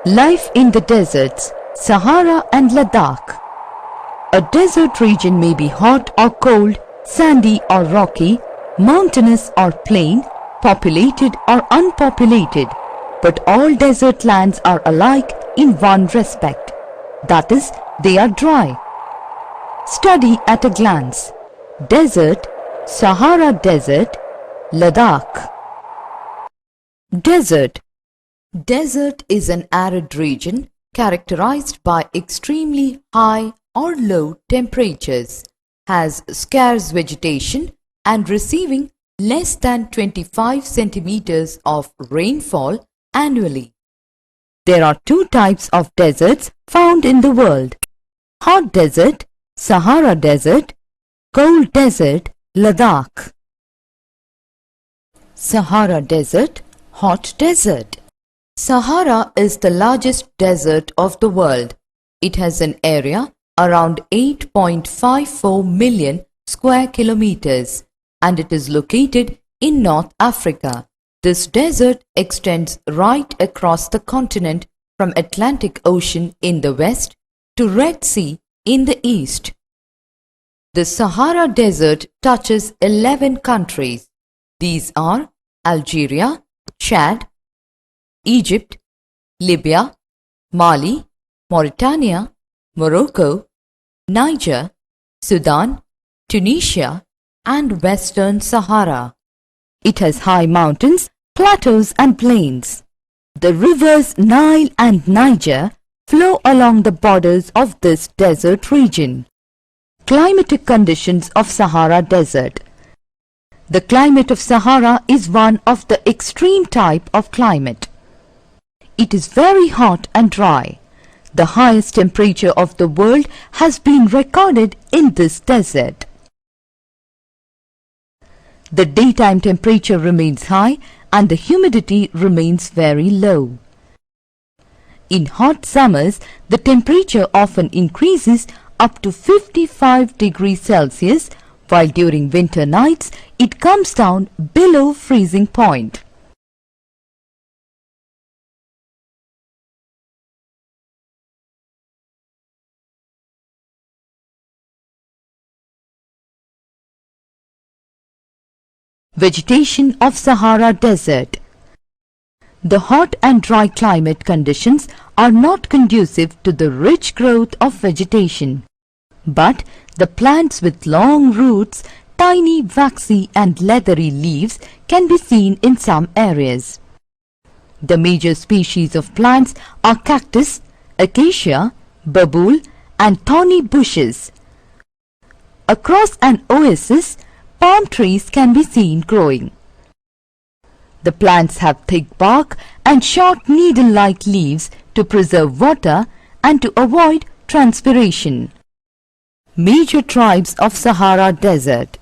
Life in the deserts, Sahara and Ladakh. A desert region may be hot or cold, sandy or rocky, mountainous or plain, populated or unpopulated, but all desert lands are alike in one respect, that is, they are dry. Study at a glance. Desert, Sahara Desert, Ladakh. Desert. Desert is an arid region characterized by extremely high or low temperatures, has scarce vegetation and receiving less than 25 centimeters of rainfall annually. There are two types of deserts found in the world: hot desert, Sahara Desert, cold desert, Ladakh. Sahara Desert, hot desert. Sahara is the largest desert of the world. It has an area around 8.54 million square kilometers and it is located in North Africa. This desert extends right across the continent from Atlantic Ocean in the west to Red Sea in the east. The Sahara Desert touches 11 countries. These are Algeria, Chad, Egypt, Libya, Mali, Mauritania, Morocco, Niger, Sudan, Tunisia, and Western Sahara. It has high mountains, plateaus and plains. The rivers Nile and Niger flow along the borders of this desert region. Climatic conditions of Sahara Desert. The climate of Sahara is one of the extreme type of climate. It is very hot and dry. The highest temperature of the world has been recorded in this desert. The daytime temperature remains high and the humidity remains very low. In hot summers, the temperature often increases up to 55 degrees Celsius, while during winter nights it comes down below freezing point. Vegetation of Sahara Desert. The hot and dry climate conditions are not conducive to the rich growth of vegetation, but the plants with long roots, tiny waxy and leathery leaves can be seen in some areas. The major species of plants are cactus, acacia, babool and thorny bushes. Across an oasis, palm trees can be seen growing. The plants have thick bark and short needle-like leaves to preserve water and to avoid transpiration. Major tribes of Sahara Desert.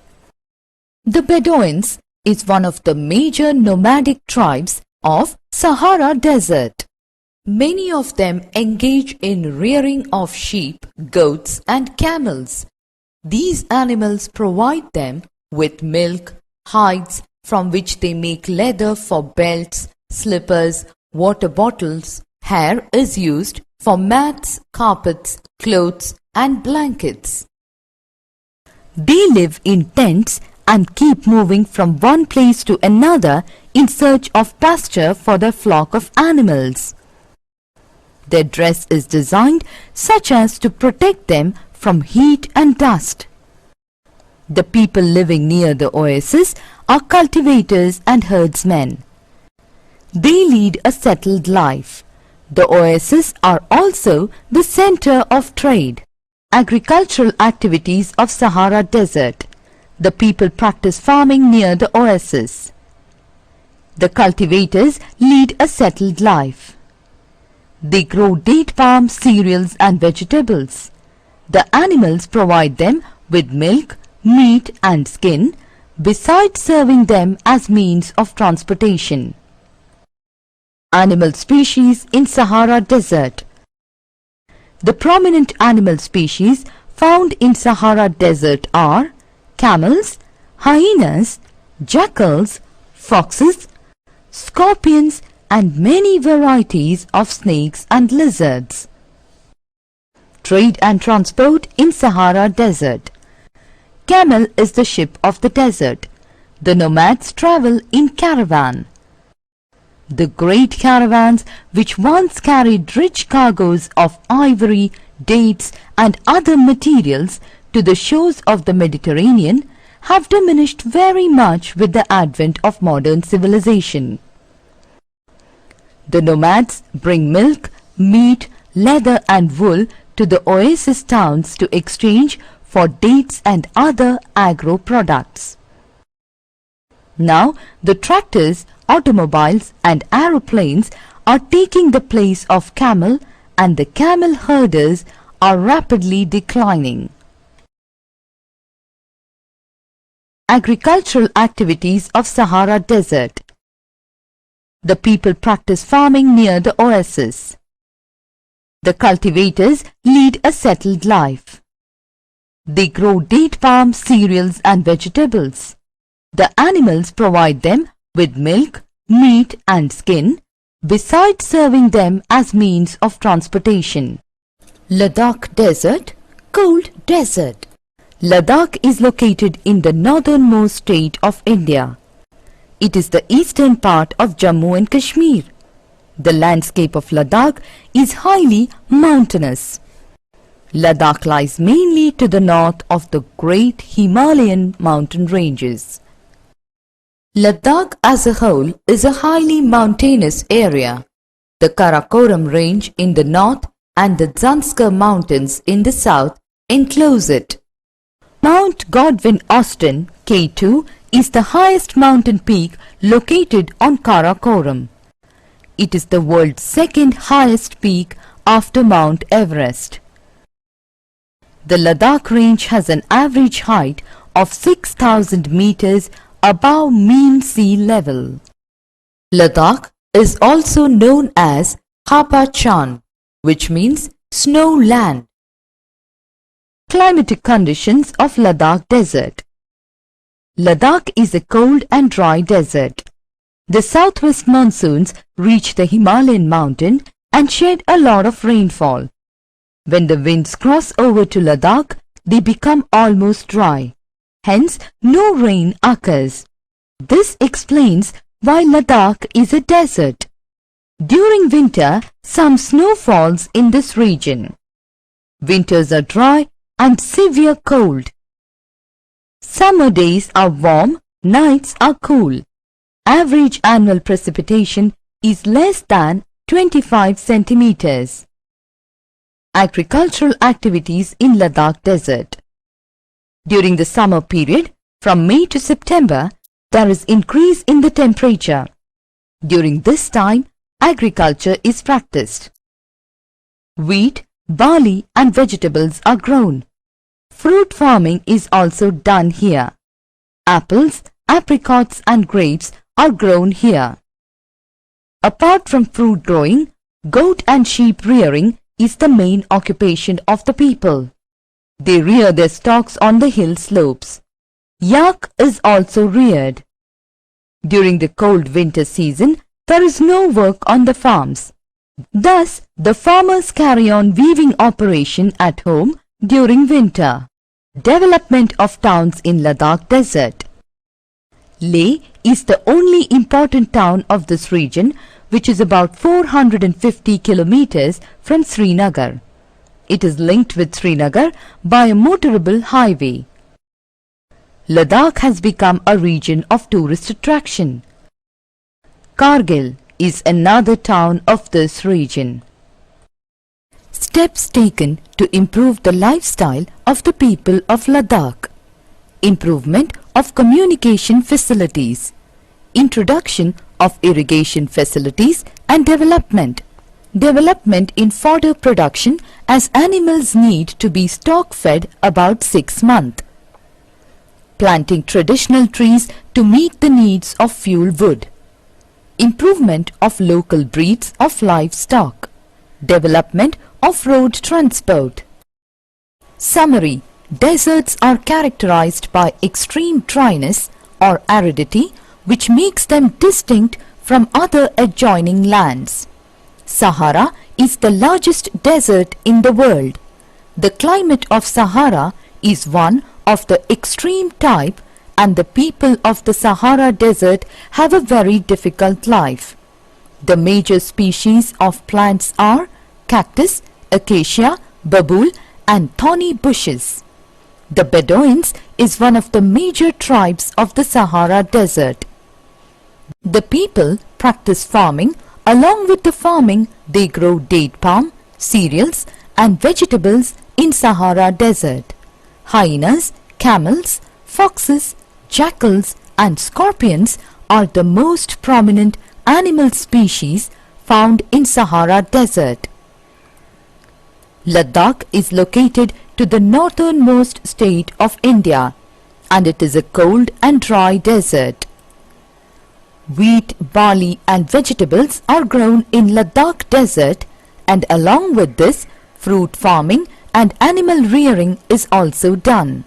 The Bedouins is one of the major nomadic tribes of Sahara Desert. Many of them engage in rearing of sheep, goats and camels. These animals provide them with milk, hides from which they make leather for belts, slippers, water bottles. Hair is used for mats, carpets, clothes and blankets. They live in tents and keep moving from one place to another in search of pasture for their flock of animals. Their dress is designed such as to protect them from heat and dust. The people living near the oasis are cultivators and herdsmen. They lead a settled life. The oases are also the center of trade. Agricultural activities of Sahara Desert. The people practice farming near the oasis. The cultivators lead a settled life. They grow date palm, cereals and vegetables. The animals provide them with milk, meat and skin, besides serving them as means of transportation. Animal species in Sahara Desert. The prominent animal species found in Sahara Desert are camels, hyenas, jackals, foxes, scorpions and many varieties of snakes and lizards. Trade and transport in Sahara Desert. Camel is the ship of the desert. The nomads travel in caravan. The great caravans which once carried rich cargoes of ivory, dates and other materials to the shores of the Mediterranean have diminished very much with the advent of modern civilization. The nomads bring milk, meat, leather and wool to the oasis towns to exchange for dates and other agro products. Now the tractors, automobiles and aeroplanes are taking the place of camel, and the camel herders are rapidly declining. Agricultural activities of Sahara Desert. The people practice farming near the oasis. The cultivators lead a settled life. They grow date palm, cereals and vegetables. The animals provide them with milk, meat and skin, besides serving them as means of transportation. Ladakh Desert, cold desert. Ladakh is located in the northernmost state of India. It is the eastern part of Jammu and Kashmir. The landscape of Ladakh is highly mountainous. Ladakh lies mainly to the north of the great Himalayan mountain ranges. Ladakh as a whole is a highly mountainous area. The Karakoram range in the north and the Zanskar mountains in the south enclose it. Mount Godwin Austen, K2, is the highest mountain peak located on Karakoram. It is the world's second highest peak after Mount Everest. The Ladakh range has an average height of 6,000 meters above mean sea level. Ladakh is also known as Khapa Chan, which means snow land. Climatic conditions of Ladakh Desert. Ladakh is a cold and dry desert. The southwest monsoons reach the Himalayan mountain and shed a lot of rainfall. When the winds cross over to Ladakh, they become almost dry. Hence, no rain occurs. This explains why Ladakh is a desert. During winter, some snow falls in this region. Winters are dry and severe cold. Summer days are warm, nights are cool. Average annual precipitation is less than 25 centimeters. Agricultural activities in Ladakh Desert. During the summer period, from May to September, there is increase in the temperature. During this time, agriculture is practiced. Wheat, barley and vegetables are grown. Fruit farming is also done here. Apples, apricots and grapes are grown here. Apart from fruit growing, goat and sheep rearing is the main occupation of the people. They rear their stocks on the hill slopes. Yak is also reared. During the cold winter season, there is no work on the farms. Thus, the farmers carry on weaving operation at home during winter. Development of towns in Ladakh Desert. Leh is the only important town of this region, which is about 450 kilometers from Srinagar. It is linked with Srinagar by a motorable highway. Ladakh has become a region of tourist attraction. Kargil is another town of this region. Steps taken to improve the lifestyle of the people of Ladakh. Improvement of communication facilities. Introduction of irrigation facilities and development. Development in fodder production, as animals need to be stock-fed about 6 months. Planting traditional trees to meet the needs of fuel wood. Improvement of local breeds of livestock. Development of road transport. Summary: deserts are characterized by extreme dryness or aridity, which makes them distinct from other adjoining lands. Sahara is the largest desert in the world. The climate of Sahara is one of the extreme type, and the people of the Sahara Desert have a very difficult life. The major species of plants are cactus, acacia, babool and thorny bushes. The Bedouins is one of the major tribes of the Sahara Desert. The people practice farming. Along with the farming, they grow date palm, cereals and vegetables in Sahara Desert. Hyenas, camels, foxes, jackals and scorpions are the most prominent animal species found in Sahara Desert. Ladakh is located to the northernmost state of India, and it is a cold and dry desert. Wheat, barley and vegetables are grown in Ladakh Desert, and along with this, fruit farming and animal rearing is also done.